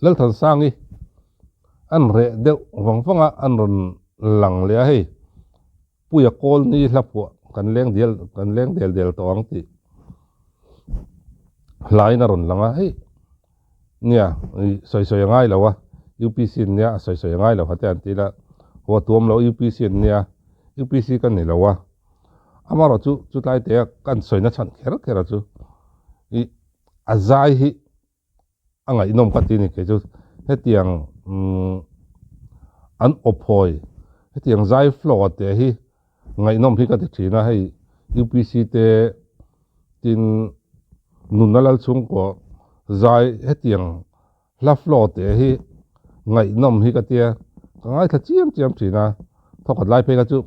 lal than sangi an re deuh vangvanga an ron lang le hei puya kol ni hlapu kan leng del to ang ti hlai na ron langa hei nia soi ngai lawa UPC nia soi ngai lawa te an ti la ho tuam lo UPC nia UPC kan ni lawa amaro chu tai te kan soi na chan khera chu I azai hi anga inom ka ti ni ke chu hetiang an ophoi hetiang zai flow te hi ngai nom hi ka ti thina hei UPC te tin nunalal chung ko zai hetiang la flow te hi ngai nom hi ka tia ngai tha chiam thina thokat lai pe ka chu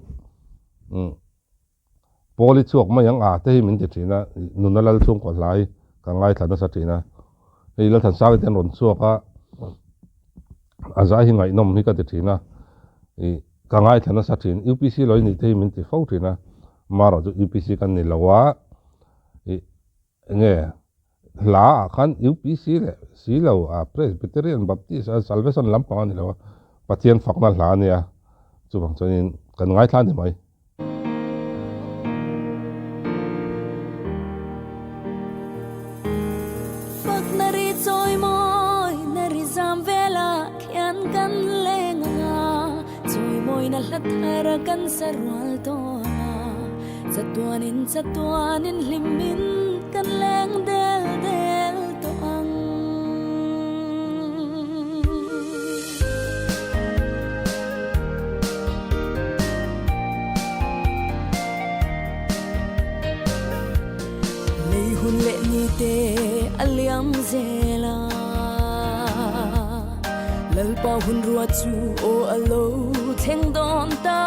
poli chuak ma yang a te hi min ti thina nunalal chung ko lai ka ngai thana sa thina hei la than sa ten ron chuaka azai hi ngai nom hi ka ti thina ka ngai thana sa thin UPC loi ni te min ti fo thina maro chu UPC kan ni lawa nge la khan UPC le silo a Presbyterian Baptist Salvation lampang ni lawa pathian fakna hla nia chu bang chonin kan ngai thlan ni mai Kan sarwal to Satuanin limin kan leng del to ang Lei hun le ni te aliam zela Lalpa hun ruat chu o alo theng don ta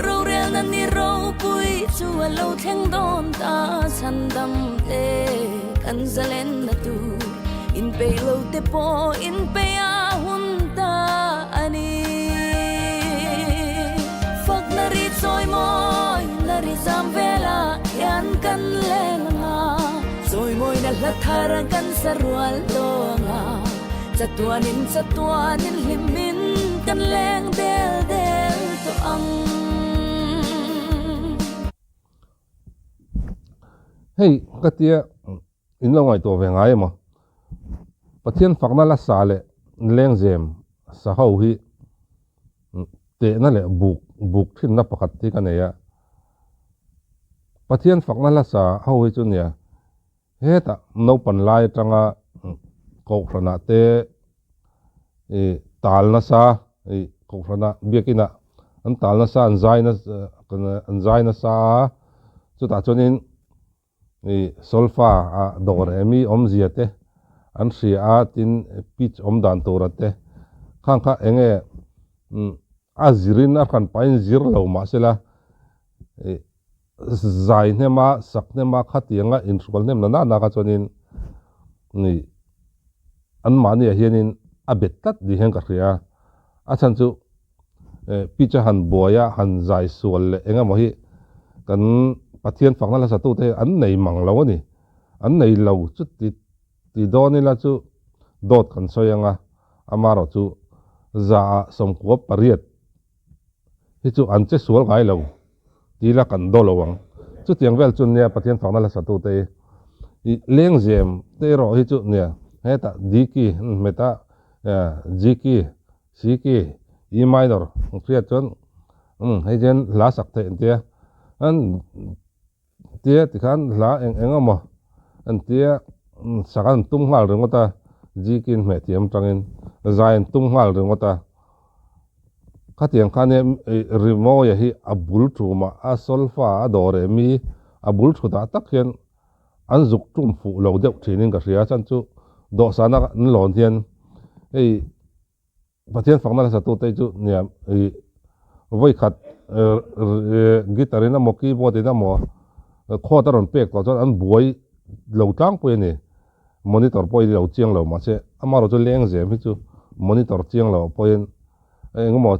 ro rel na ni ro pui chu alo theng don ta san dam te kan zalen na tu in pe lo te po in pe a hun ta ani fak na ri choi moi na ri zam vela yan kan lenga choi moi na la tharan kan sarwal do nga Satuanin limin kan leng del to ang hei katia in lo ngai to ve ngai ma pathian fakna la sa le leng zem sa ho hi te na le buk thin na pakhat ti ka neya pathian fakna la sa ho hi chu nia heta no pan lai tanga ko khana te tal na sa ko khana biakina an tal na sa an zai na sa chu ta chonin solfa a dor emi om ziate an ria tin pitch om dan torate khang kha enge azirin a kan pain zir lo ma sela zai ne ma sak ne ma khatianga in skol nem na ka chonin ni an mani hianin abet tat di hen ka ria a chan chu picha han boya han zai sual le enga mo hi kan pathian fakna la sa tu te an nei mang lo ni an nei lo chu ti do ni la chu dot kan soyanga amaro chu za som ko pariat hi chu an che sual ngai lo ti la kan do lo wang chu tiang vel chun ne pathian fakna la sa tu te leng zem te ro hi chu ne heta diki meta jiki siki e minor kriat chon hejen la sak te tia an tia tikhan la engama an tia sakan tum ngal rengota jikin me tiam tangin zain tum ngal rengota khatiang khane rimo ya hi abul thuma a solfa adore mi abul thuda takhian an zuk tum fu lo deuh thinin ka ria chan chu do sana n lon hian ei pathian fakna la sa tu te chu nia voi khat gitarina mo keyboard ina mo khota ron pek ko chon an buai lo tang pui ni monitor poi lo chiang lo ma se amaro chu leng zem hi chu monitor chiang lo poin engmo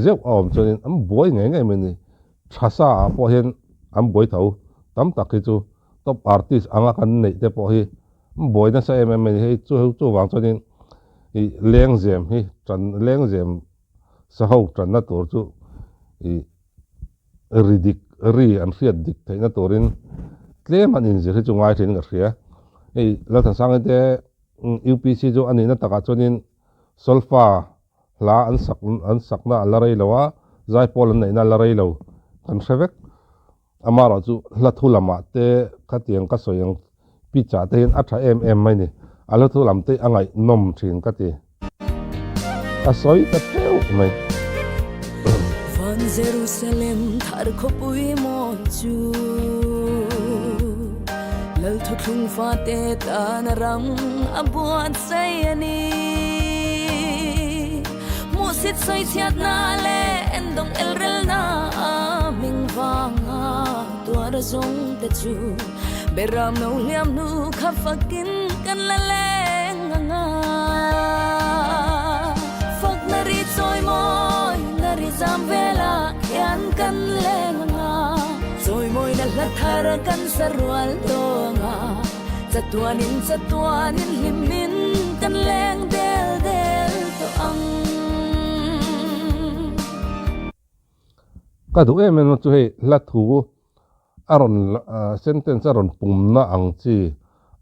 zeu om chonin am buai nge me ni thasa a po hen am buai tho tam tak hi chu top artist anga kan nei te po hi bồi na sa em hi chu wang chuanin i leng zem hi tran leng zem sa ho tran na tur chu i ridik ri an riat dik theina turin tlem an in zir hi chu ngai thin ka hria ei la than sang te UPC chu ani na taka chuanin solfa la an sakna la rei lawa zai pol an nei na la rei lo kan hrevek amaro chu la thulama te khatiang ka soyang pi cha te in atha mai ni ala thulam te angai nom thin ka ti a soi ta teu mai Van Jerusalem thar khopui mo chu lal thuklung fa te tan rang abuan sai ani musit soi chiat na le endong elrel na ming wanga tuar zong te chu beram no liam nu khafakin kan la leng nga fak na ri choi moi na ri zam vela yan kan leng nga choi moi na la thar kan sarwal do nga chatuanin limin kan leng del del to ang ka du em chu hei la thu aron sentence aron pum na ang chi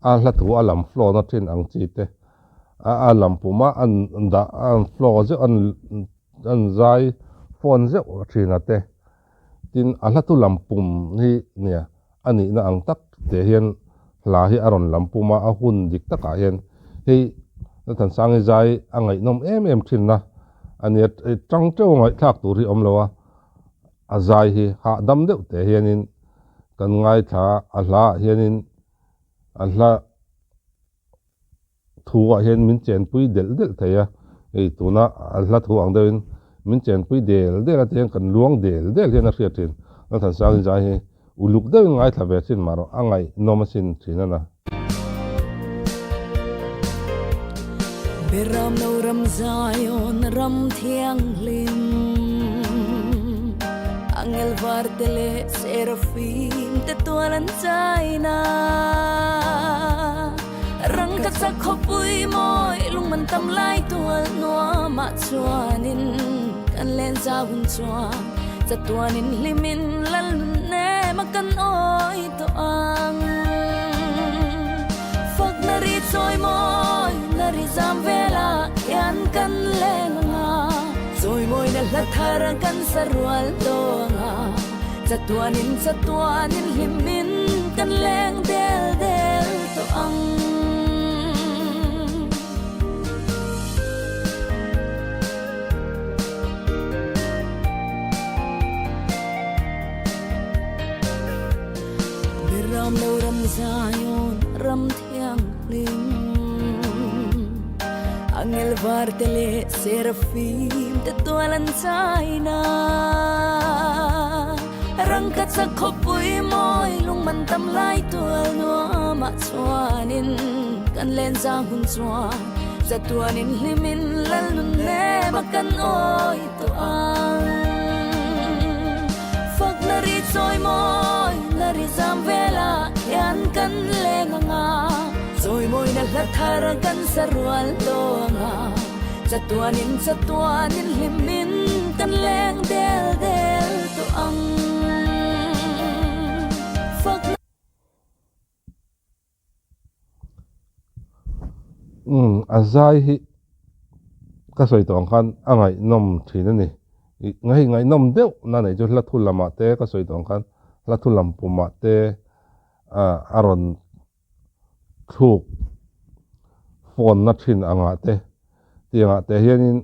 a la thu alam flow na thin ang chi te a lam puma an da an flow je an zai phone je thina te tin a la tu lam pum hi nia ani na ang tak te hian la hi aron lam puma a hun dik taka hian hei na than sang zai angai nom em thin na ani tang teu ngai thak tur hi om lowa a zai hi ha dam deuh te hianin kan ngai tha a hla hianin a hla thu a hian min chen pui del theia ei tuna a hla thu ang deuhin min chen pui del atiang kan luang del hian a hriat thin na than sang zai hi uluk deuh ngai thla ve chin maro angai nomasin thina na beram no ram zayon ram thiang lim angel vartele serafim te tualan chaina rang ka sa khopui moi lung man tam lai tual noa ma chuanin kan len za hun chua chatuanin limin lal ne makan oi to ang fak na ri choi moi na ri zam vela yan kan len nga choi moi na la thar kan sarwal do nga chatuanin limin kan leng del del to ang beram no ram zayon ram thiang lim angel vartele serafim te tualan chaina rangkat sa khopui moi lung man tam lai tual no ma chuanin kan len za hun chua chatuanin limin lal nun ne makan oi to ang fak na ri choi moi na ri zam vela yan kan leng nga choi moi na la thar kan sarwal do nga chatuanin limin kan leng del del to ang azai hi ka soi tong khan angai nom thina ni ngai nom deuh na nei chu la thul lama te ka soi tong khan la thul lam puma te aron thuk phone na thin anga te tianga te hianin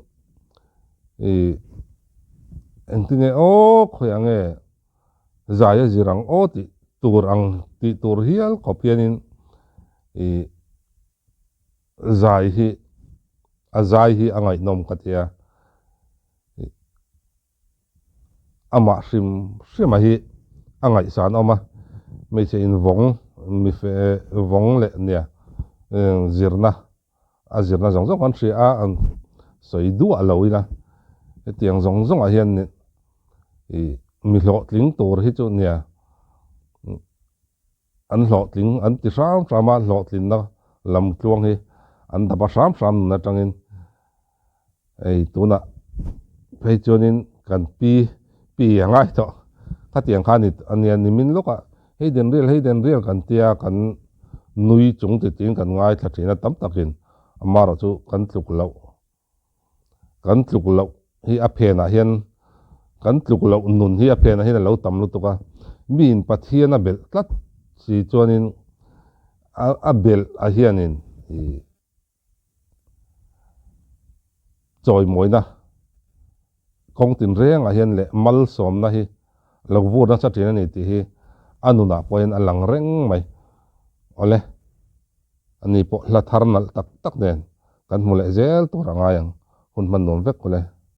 engtinge o khoyange zaya zirang o ti tur hial kopianin zai hi angai nom katia ama hrim hi angai san oma me che in mi fe vong le nia zirna zong kan thria an soi du aloina tiang zong a hian mi hlo tling tur hi chu nia an hlo tling an ti ram trama hlo tlin na lam tluang hi an da ba sam na tangin ei tuna phei chuanin kan pi angai to khatiang khanit anian nimin loka heiden real kan tia kan nui chung ti tin kan ngai thathina tam takin amaro chu kan tluk lo hi a phena hian kan tluk lo nun hi a phena hian lo tam lu tuka min pathian a bel tlat si chuanin a bel a hianin i choi moina kong tin reng a hian le mal som na hi lo vu na cha thina ni ti hi anuna poin alang reng mai ole ani po la tharnal tak tak nen kan mule zel tu ranga yang hun man nom vek kole